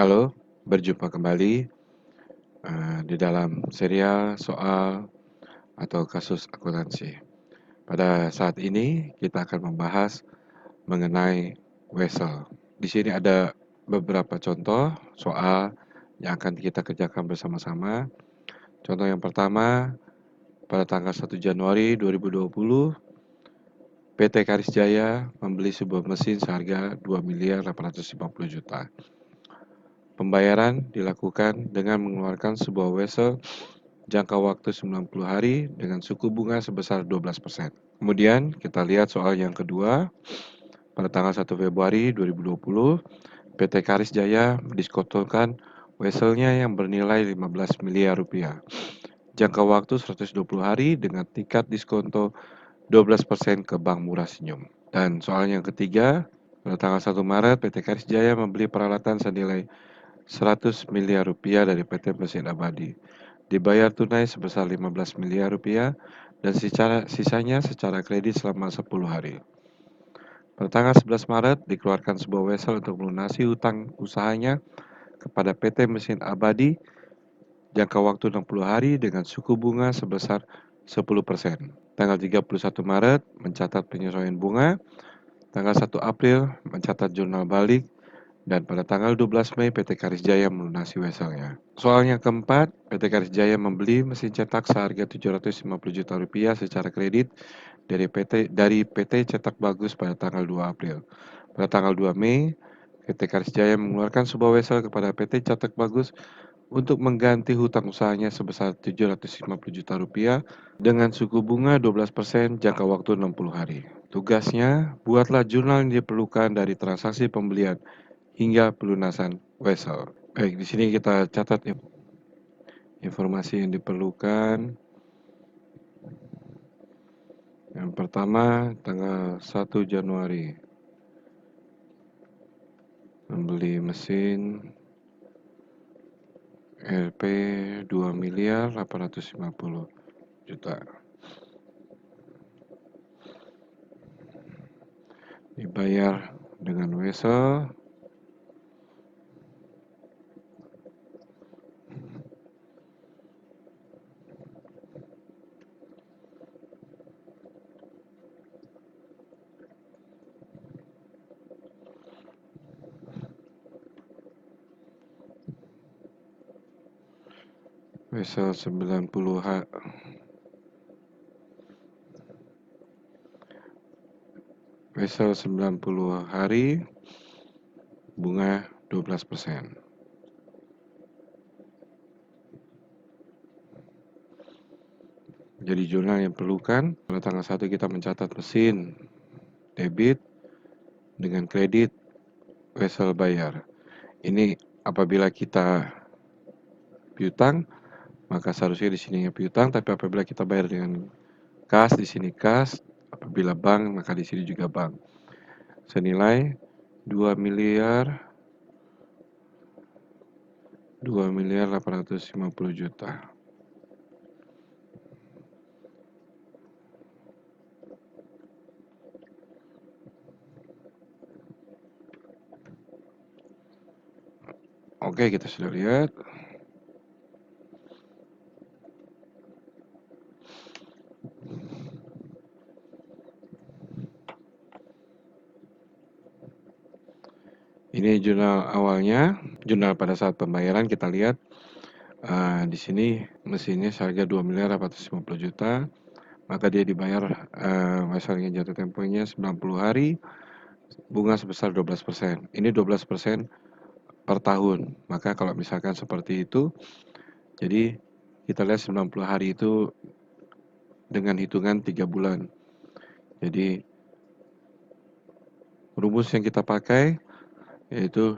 Halo, berjumpa kembali di dalam serial soal atau kasus akuntansi. Pada saat ini kita akan membahas mengenai Wesel. Di sini ada beberapa contoh soal yang akan kita kerjakan bersama-sama. Contoh yang pertama, pada tanggal 1 Januari 2020, PT Karis Jaya membeli sebuah mesin seharga 2.850 juta. Pembayaran dilakukan dengan mengeluarkan sebuah wesel jangka waktu 90 hari dengan suku bunga sebesar 12%. Kemudian kita lihat soal yang kedua. Pada tanggal 1 Februari 2020, PT Karis Jaya mendiskontokan weselnya yang bernilai 15 miliar rupiah. Jangka waktu 120 hari dengan tingkat diskonto 12% ke Bank Murah Senyum. Dan soal yang ketiga, pada tanggal 1 Maret, PT Karis Jaya membeli peralatan senilai 100 miliar rupiah dari PT Mesin Abadi. Dibayar tunai sebesar 15 miliar rupiah dan sisanya secara kredit selama 10 hari. Pada tanggal 11 Maret dikeluarkan sebuah wesel untuk melunasi hutang usahanya kepada PT Mesin Abadi jangka waktu 60 hari dengan suku bunga sebesar 10%. Tanggal 31 Maret mencatat penyesuaian bunga, tanggal 1 April mencatat jurnal balik, dan pada tanggal 12 Mei PT Karis Jaya melunasi weselnya. Soal yang keempat, PT Karis Jaya membeli mesin cetak seharga 750 juta rupiah secara kredit dari PT Cetak Bagus pada tanggal 2 April. Pada tanggal 2 Mei, PT Karis Jaya mengeluarkan sebuah wesel kepada PT Cetak Bagus untuk mengganti hutang usahanya sebesar 750 juta rupiah dengan suku bunga 12% jangka waktu 60 hari. Tugasnya, buatlah jurnal yang diperlukan dari transaksi pembelian hingga pelunasan wesel. Baik, di sini kita catat informasi yang diperlukan. Yang pertama, tanggal 1 Januari membeli mesin Rp 2 miliar 850 juta. Dibayar dengan wesel wesel 90 hari, bunga 12%. Jadi jurnal yang perlukan, pada tanggal 1 kita mencatat mesin debit dengan kredit wesel bayar. Ini apabila kita piutang, maka seharusnya di sini piutang, tapi apabila kita bayar dengan kas, di sini kas, apabila bank, maka di sini juga bank. Senilai 2 miliar 850 juta. Oke, kita sudah lihat. Ini jurnal awalnya, jurnal pada saat pembayaran kita lihat. Di sini mesinnya seharga 2 miliar 850 juta, maka dia dibayar weselnya jatuh temponya 90 hari, bunga sebesar 12%. Ini 12% per tahun. Maka kalau misalkan seperti itu, jadi kita lihat 90 hari itu dengan hitungan 3 bulan. Jadi rumus yang kita pakai yaitu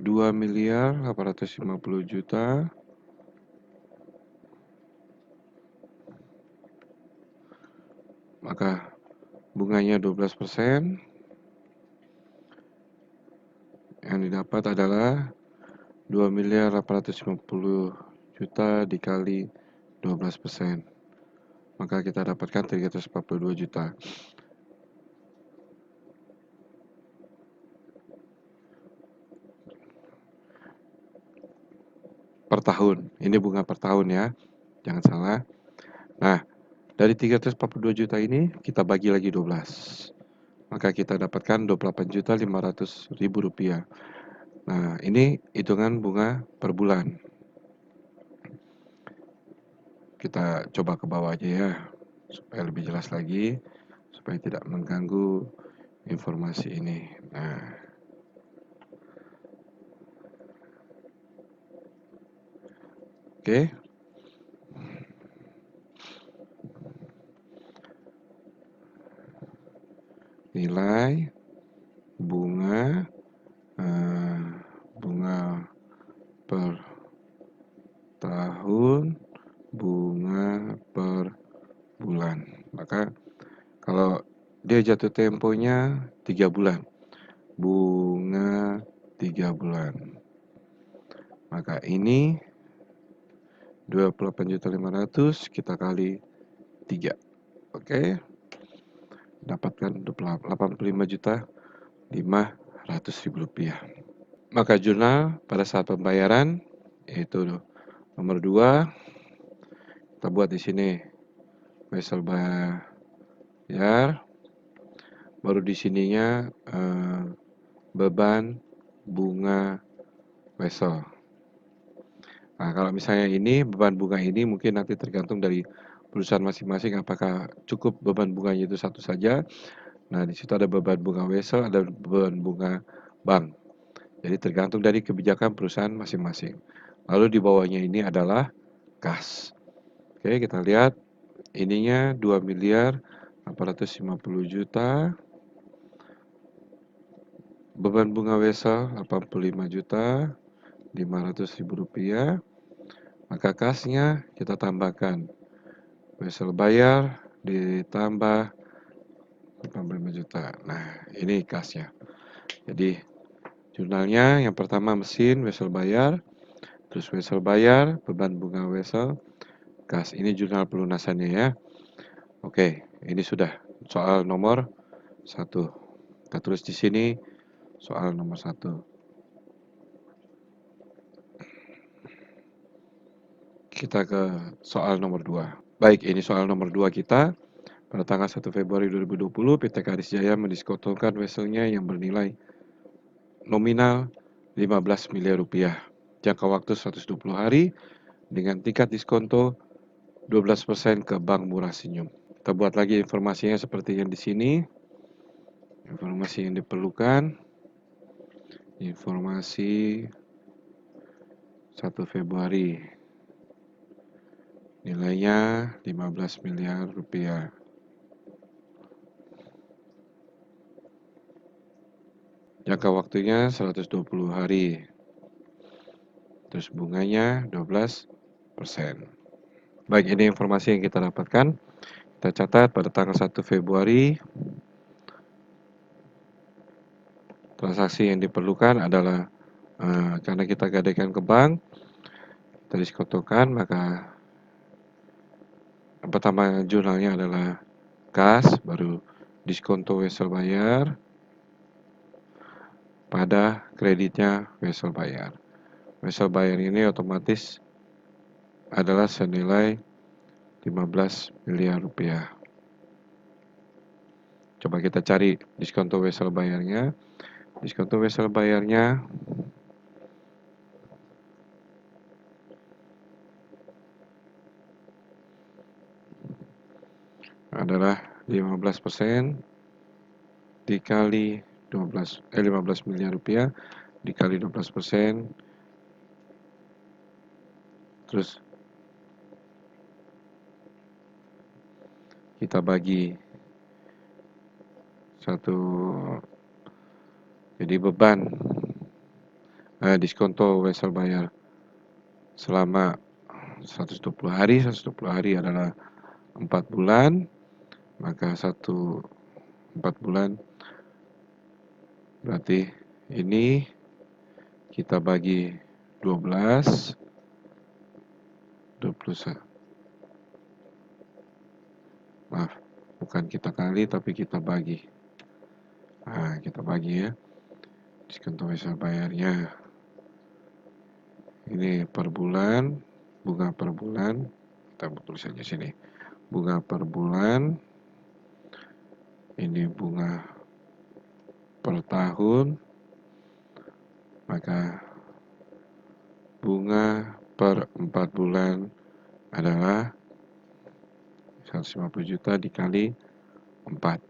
2 miliar 850 juta maka bunganya 12%. Yang didapat adalah 2 miliar 850 juta dikali 12%. Maka kita dapatkan 342 juta. tahun. Ini bunga per tahun ya, jangan salah. Nah, dari 342 juta ini kita bagi lagi 12. Maka kita dapatkan 28.500.000 rupiah. Nah, ini hitungan bunga per bulan. Kita coba ke bawah aja ya, supaya lebih jelas lagi, supaya tidak mengganggu informasi ini. Nah, oke. Nilai bunga bunga per tahun, bunga per bulan. Maka kalau dia jatuh temponya 3 bulan, bunga 3 bulan. Maka ini 28.500 kita kali 3. Oke. Dapatkan 85.500.000 rupiah. Maka jurnal pada saat pembayaran yaitu nomor 2 kita buat di sini wesel bayar, baru di sininya beban bunga wesel. Nah, kalau misalnya ini beban bunga ini mungkin nanti tergantung dari perusahaan masing-masing apakah cukup beban bunganya itu satu saja. Nah, di situ ada beban bunga wesel, ada beban bunga bank. Jadi tergantung dari kebijakan perusahaan masing-masing. Lalu di bawahnya ini adalah kas. Oke, kita lihat ininya 2.850.000.000, beban bunga wesel 85.500.000 rupiah. Maka kasnya kita tambahkan wesel bayar ditambah 85 juta. Nah, ini kasnya. Jadi jurnalnya yang pertama mesin wesel bayar, terus wesel bayar, beban bunga wesel, kas. Ini jurnal pelunasannya ya. Oke, ini sudah soal nomor 1. Kita tulis di sini soal nomor 1. Kita ke soal nomor 2. Baik, ini soal nomor 2 kita. Pada tanggal 1 Februari 2020, PT Karis Jaya mendiskontokan weselnya yang bernilai nominal 15 miliar rupiah. Jangka waktu 120 hari dengan tingkat diskonto 12% ke Bank Murah Senyum. Kita buat lagi informasinya seperti yang di sini. Informasi yang diperlukan. Informasi 1 Februari. Nilainya 15 miliar rupiah. Jangka waktunya 120 hari. Terus bunganya 12%. Baik, ini informasi yang kita dapatkan. Kita catat pada tanggal 1 Februari. Transaksi yang diperlukan adalah karena kita gadaikan ke bank, kita diskontokan, maka yang pertama jurnalnya adalah kas, baru diskonto wesel bayar, pada kreditnya wesel bayar. Wesel bayar ini otomatis adalah senilai 15 miliar rupiah. Coba kita cari diskonto wesel bayarnya. Diskonto wesel bayarnya adalah 15% dikali 15 miliar rupiah dikali 12%, terus kita bagi satu, jadi beban diskonto wesel bayar selama 120 hari adalah 4 bulan, maka 4 bulan berarti ini kita bagi 12, 21. Maaf, bukan kita kali tapi kita bagi. Nah, kita bagi ya. Diskonto wesel bayarnya. Ini per bulan, bunga per bulan. Kita tulis saja sini. Bunga per bulan. Ini bunga per tahun. Maka bunga per 4 bulan adalah 150 juta dikali 4,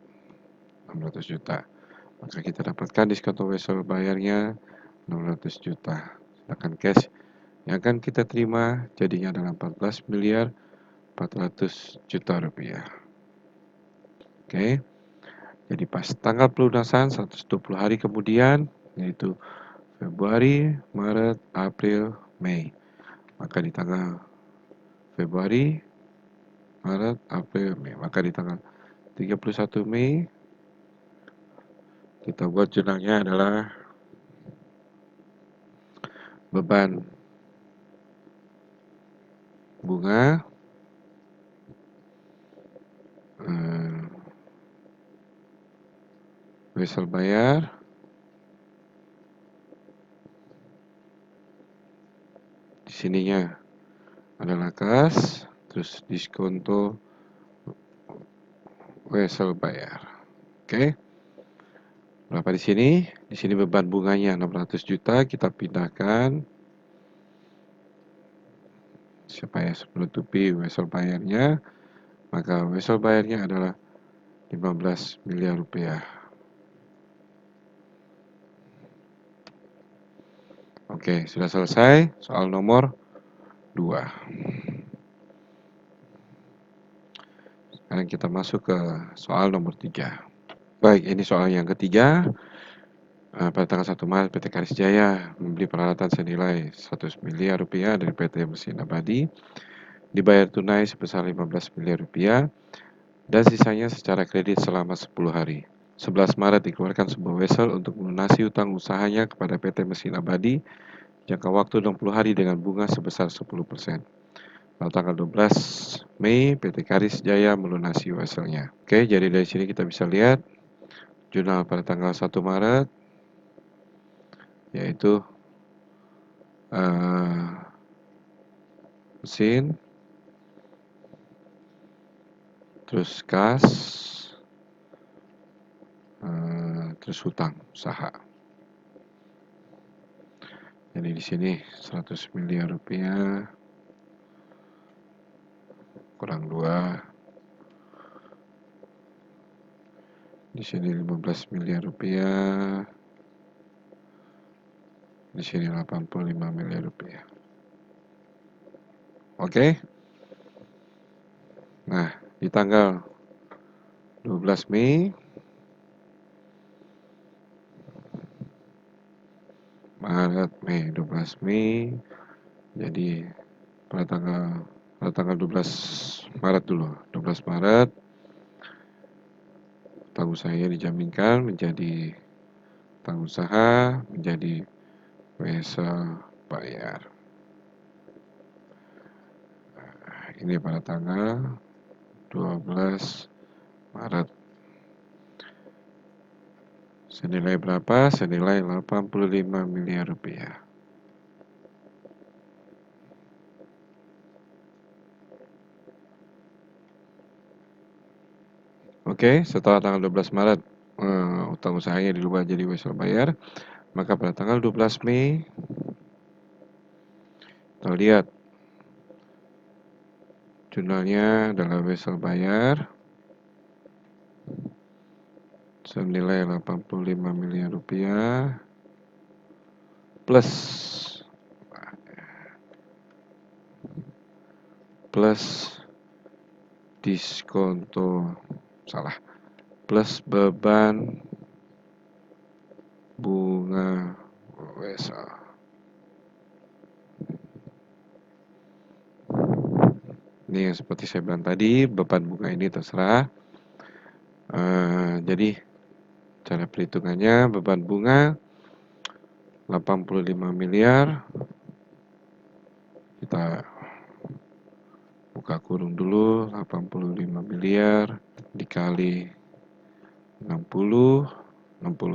600 juta. Maka kita dapatkan diskon wesel bayarnya 600 juta. Sedangkan cash yang akan kita terima jadinya adalah 14 miliar 400 juta rupiah. Oke. Jadi pas tanggal pelunasan 120 hari kemudian, yaitu Februari, Maret, April, Mei. Maka di tanggal Februari, Maret, April, Mei. Maka di tanggal 31 Mei kita buat jurnalnya adalah beban bunga wesel bayar di sininya adalah kas, terus diskonto wesel bayar. Oke. Berapa di sini? Di sini beban bunganya 600 juta, kita pindahkan supaya menutupi wesel bayarnya. Maka wesel bayarnya adalah 15 miliar rupiah. Oke, sudah selesai soal nomor 2. Sekarang kita masuk ke soal nomor 3. Baik, ini soal yang ketiga. Pada tanggal 1 Maret PT Karis Jaya membeli peralatan senilai 100 miliar rupiah dari PT Mesin Abadi, dibayar tunai sebesar 15 miliar rupiah dan sisanya secara kredit selama 10 hari. 11 Maret dikeluarkan sebuah wesel untuk melunasi utang usahanya kepada PT Mesin Abadi jangka waktu 60 hari dengan bunga sebesar 10%. Pada tanggal 12 Mei PT Karis Jaya melunasi weselnya. Oke, jadi dari sini kita bisa lihat jurnal pada tanggal 1 Maret yaitu mesin, terus kas, terus hutang usaha. Jadi di sini 100 miliar rupiah kurang 2. Di sini 15 miliar rupiah. Di sini 85 miliar rupiah. Oke. Nah, di tanggal 12 Mei Maret, Mei, 12 Mei. Jadi pada tanggal 12 Maret dulu. 12 Maret utang usahanya dijaminkan menjadi utang usaha, menjadi wesel bayar. Ini pada tanggal 12 Maret. Senilai berapa? Senilai 85 miliar rupiah. Oke, setelah tanggal 12 Maret utang usahanya dirubah jadi wesel bayar, maka pada tanggal 12 Mei kita lihat jurnalnya adalah wesel bayar senilai 85 miliar rupiah plus diskonto plus beban bunga wesel. Ini yang seperti saya bilang tadi, beban bunga ini terserah. Jadi cara perhitungannya beban bunga 85 miliar. Kita buka kurung dulu, 85 miliar dikali 60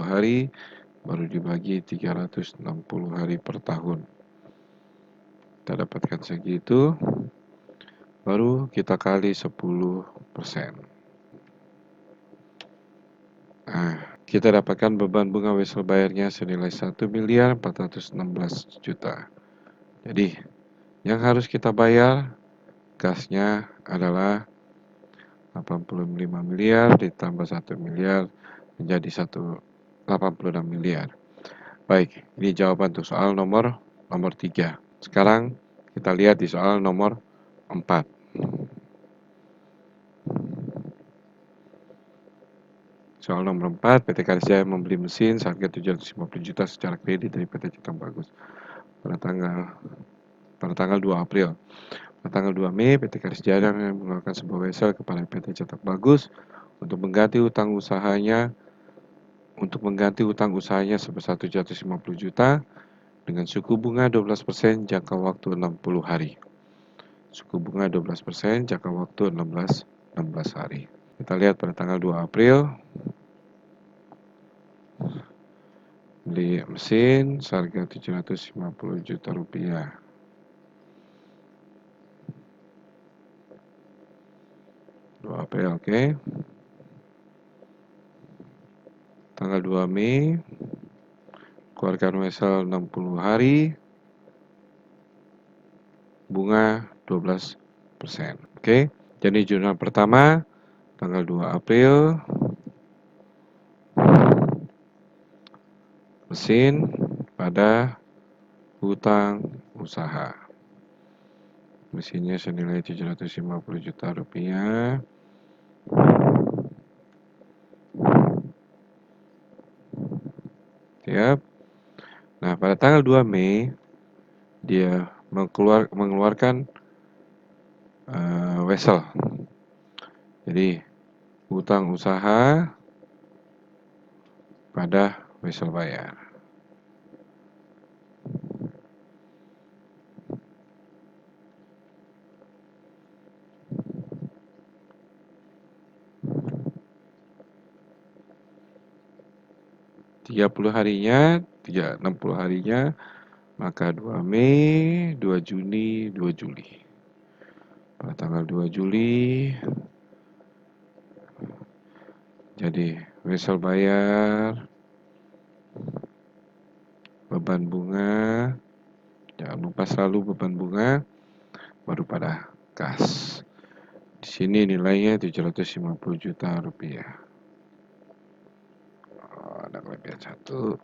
hari baru dibagi 360 hari per tahun. kita dapatkan segitu, baru kita kali 10%. Nah, kita dapatkan beban bunga wesel bayarnya senilai 1.416.000.000. Jadi, yang harus kita bayar gasnya adalah 85 miliar ditambah 1 miliar menjadi 86 miliar. Baik, ini jawaban untuk soal nomor 3. Sekarang kita lihat di soal nomor 4. Soal nomor 4, PT Karya membeli mesin seharga 750 juta secara kredit dari PT Cetak Bagus pada tanggal 2 April. Pada tanggal 2 Mei, PT Karya mengeluarkan sebuah wesel kepada PT Cetak Bagus untuk mengganti utang usahanya sebesar 750 juta dengan suku bunga 12% jangka waktu 60 hari. Suku bunga 12% jangka waktu 16 hari. Kita lihat pada tanggal 2 April, beli mesin seharga 750 juta rupiah. April, oke. Tanggal 2 Mei, keluarkan wesel 60 hari, bunga 12%. Oke, jadi jurnal pertama, tanggal 2 April, mesin pada hutang usaha. Mesinnya senilai 750 juta rupiah. Siap. Nah, pada tanggal 2 Mei, dia mengeluarkan wesel. Jadi, hutang usaha pada wesel bayar. harinya, 60 harinya, maka 2 Mei, 2 Juni, 2 Juli. Pada tanggal 2 Juli, jadi wesel bayar, beban bunga, jangan lupa selalu beban bunga, baru pada kas. Di sini nilainya 750 juta rupiah. Ada kelebihan 1.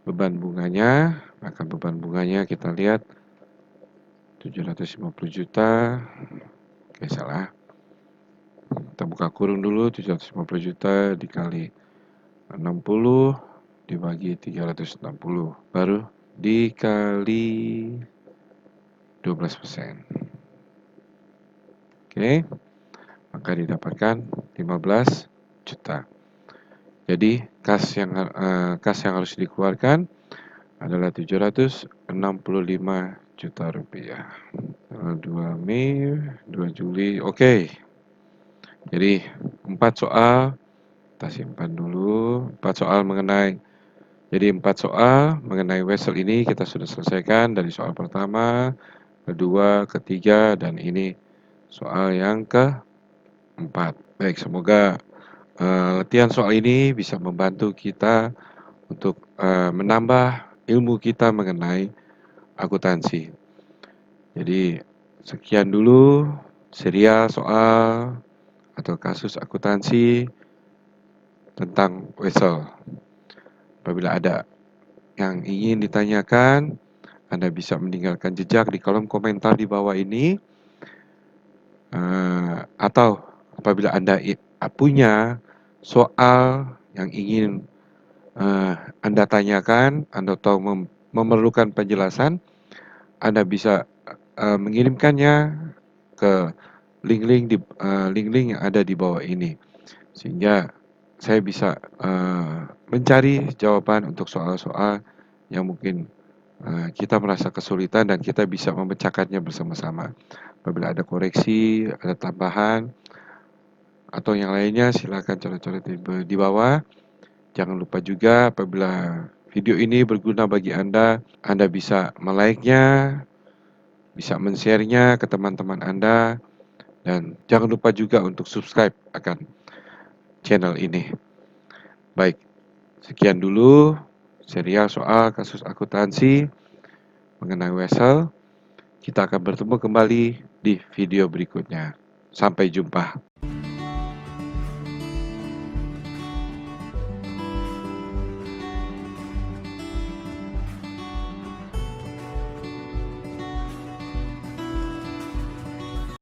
Beban bunganya, maka beban bunganya kita lihat 750 juta. Oke, salah. Kita buka kurung dulu, 750 juta dikali 60 dibagi 360, baru dikali 12%. Oke, maka didapatkan 15 juta. Jadi kas yang harus dikeluarkan adalah 765 juta rupiah. 2 Mei, 2 Juli, oke. Jadi 4 soal kita simpan dulu. 4 soal mengenai wesel ini kita sudah selesaikan dari soal pertama, kedua, ketiga, dan ini soal yang keempat. Baik, semoga latihan soal ini bisa membantu kita untuk menambah ilmu kita mengenai akuntansi. Jadi sekian dulu serial soal atau kasus akuntansi tentang wesel. Apabila ada yang ingin ditanyakan, Anda bisa meninggalkan jejak di kolom komentar di bawah ini. Atau apabila Anda punya soal yang ingin Anda tanyakan, Anda tahu memerlukan penjelasan, Anda bisa mengirimkannya ke link-link yang ada di bawah ini, sehingga saya bisa mencari jawaban untuk soal-soal yang mungkin kita merasa kesulitan dan kita bisa memecahkannya bersama-sama. Apabila ada koreksi, ada tambahan, atau yang lainnya, silakan coret-coret di bawah. Jangan lupa juga apabila video ini berguna bagi Anda bisa me-like-nya, bisa men-share-nya ke teman-teman Anda, dan jangan lupa juga untuk subscribe akan channel ini. Baik, sekian dulu serial soal kasus akuntansi mengenai Wesel. Kita akan bertemu kembali di video berikutnya. Sampai jumpa.